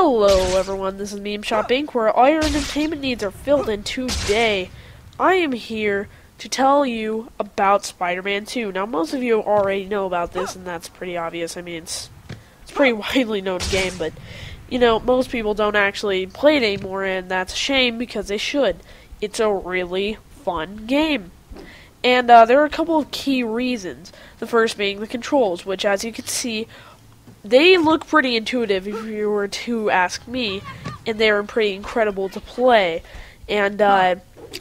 Hello everyone, this is Meme Shop Inc., where all your entertainment needs are filled in today. I am here to tell you about Spider-Man 2. Now, most of you already know about this, and that's pretty obvious. I mean, it's a pretty widely known game, but, you know, most people don't actually play it anymore, and that's a shame because they should. It's a really fun game. And there are a couple of key reasons. The first being the controls, which, as you can see, they look pretty intuitive if you were to ask me, and they're pretty incredible to play. And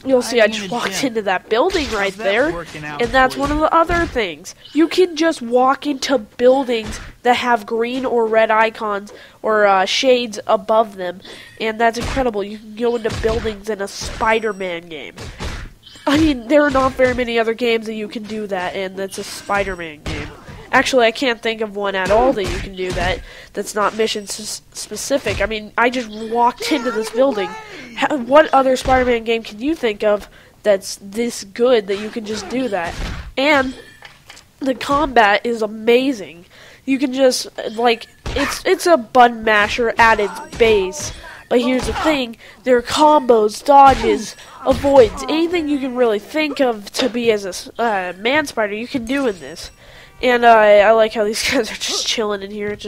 you'll see I just walked into that building right there, and that's one of the other things. You can just walk into buildings that have green or red icons or shades above them, and that's incredible. You can go into buildings in a Spider-Man game. I mean, there are not very many other games that you can do that, and that's a Spider-Man game. Actually, I can't think of one at all that you can do that that's not mission-specific. I mean, I just walked into this building. What other Spider-Man game can you think of that's this good that you can just do that? And the combat is amazing. You can just, like, it's a button masher at its base. But here's the thing, there are combos, dodges, avoids, anything you can really think of to be as a man-spider you can do in this. And I like how these guys are just chilling in here.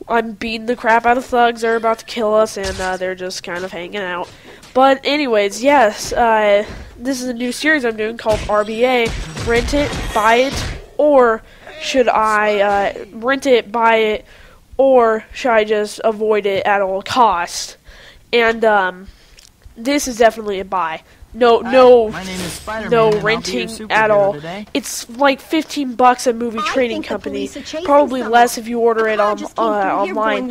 I'm beating the crap out of thugs. They're about to kill us, and they're just kind of hanging out. But anyways, yes, this is a new series I'm doing called RBA. Rent it, buy it, or should I rent it, buy it, or should I just avoid it at all costs? And this is definitely a buy. No renting at all. Today. It's like $15 at Movie Trading Company. Probably less if you order it online.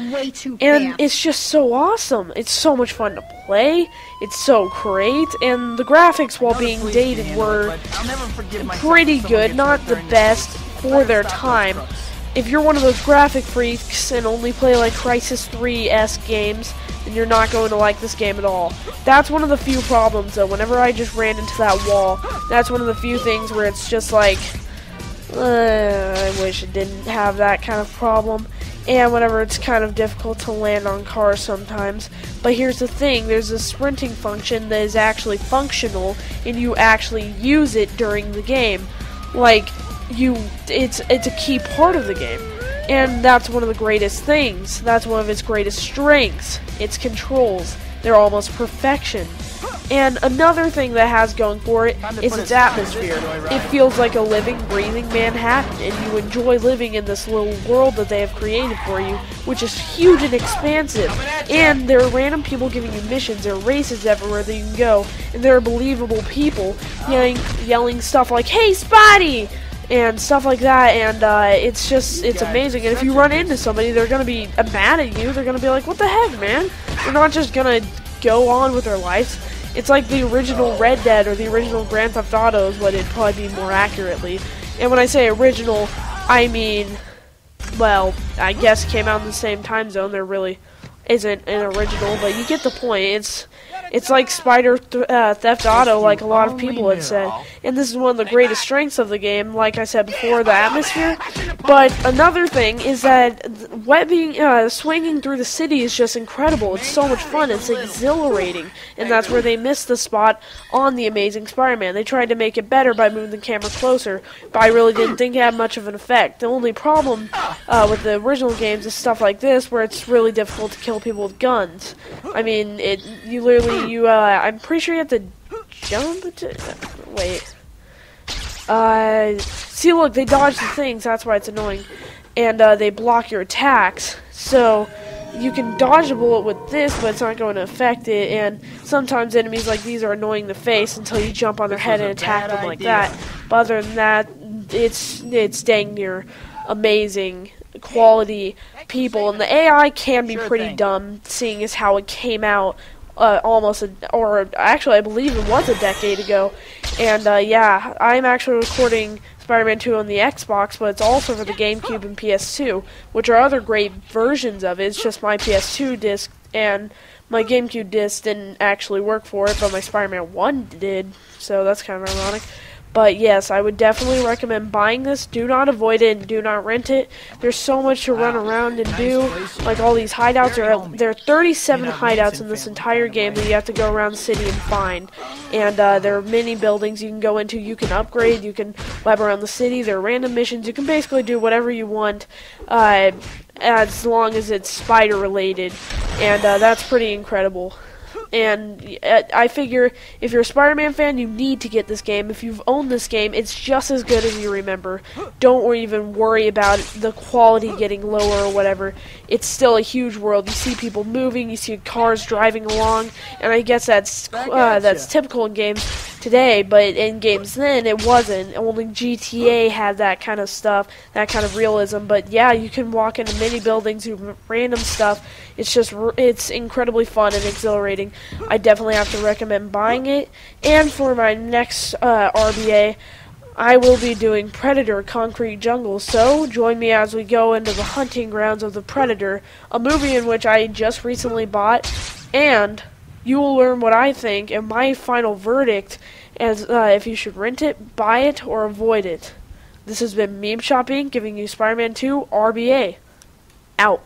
And it's just so awesome. It's so much fun to play. It's so great. And the graphics, while being dated, were pretty good. Not the best for their time. If you're one of those graphic freaks and only play like Crisis 3-esque games, then you're not going to like this game at all. That's one of the few problems, though. Whenever I just ran into that wall, that's one of the few things where it's just like, I wish it didn't have that kind of problem. And whenever it's kind of difficult to land on cars sometimes. But here's the thing, there's a sprinting function that is actually functional, and you actually use it during the game. Like, it's a key part of the game, and that's one of the greatest things. That's one of its greatest strengths. Its controls, they're almost perfection. And another thing that has going for it is its atmosphere. It feels like a living, breathing Manhattan, and you enjoy living in this little world that they have created for you, which is huge and expansive. And there are random people giving you missions. There are races everywhere that you can go, and there are believable people yelling stuff like, "Hey, Spotty!" and stuff like that, and it's amazing. And if you run into somebody, they're gonna be mad at you. They're gonna be like, "What the heck, man?" They're not just gonna go on with their lives. It's like the original Red Dead or the original Grand Theft Auto is what it'd probably be more accurately. And when I say original, I mean, well, I guess it came out in the same time zone. There really isn't an original, but you get the point. It's like Theft Auto, like a lot of people had said. And this is one of the greatest strengths of the game, like I said before, the atmosphere. But another thing is that swinging through the city is just incredible. It's so much fun. It's exhilarating. And that's where they missed the spot on The Amazing Spider-Man. They tried to make it better by moving the camera closer, but I really didn't think it had much of an effect. The only problem with the original games is stuff like this, where it's really difficult to kill people with guns. I mean, I'm pretty sure you have to jump to... Wait. See, look, they dodge the things, that's why it's annoying. And, they block your attacks. So, you can dodge a bullet with this, but it's not going to affect it. And sometimes enemies like these are annoying in the face until you jump on their head and attack them like that. But other than that, it's dang near amazing quality people. And the AI can be pretty dumb, seeing as how it came out actually I believe it was a decade ago. And yeah, I'm actually recording Spider-Man 2 on the Xbox, but it's also for the GameCube and PS2, which are other great versions of it. It's just my PS2 disc and my GameCube disc didn't actually work for it, but my Spider-Man 1 did, so that's kind of ironic. But yes, I would definitely recommend buying this. Do not avoid it and do not rent it. There's so much to run around and do. Like all these hideouts, there are 37 hideouts in this entire game that you have to go around the city and find. And there are many buildings you can go into. You can upgrade. You can lab around the city. There are random missions. You can basically do whatever you want as long as it's spider related. And that's pretty incredible. And I figure if you're a Spider-Man fan, you need to get this game. If you've owned this game, it's just as good as you remember. Don't even worry about the quality getting lower or whatever. It's still a huge world. You see people moving, you see cars driving along, and I guess that's typical in games today, but in games then it wasn't. Only GTA had that kind of stuff, that kind of realism. But yeah, you can walk into many buildings, do random stuff. It's incredibly fun and exhilarating. I definitely have to recommend buying it. And for my next RBA, I will be doing Predator Concrete Jungle, so join me as we go into the hunting grounds of the Predator, a movie in which I just recently bought, and you will learn what I think and my final verdict as if you should rent it, buy it, or avoid it. This has been Meme Shopping, giving you Spider-Man 2 RBA. Out.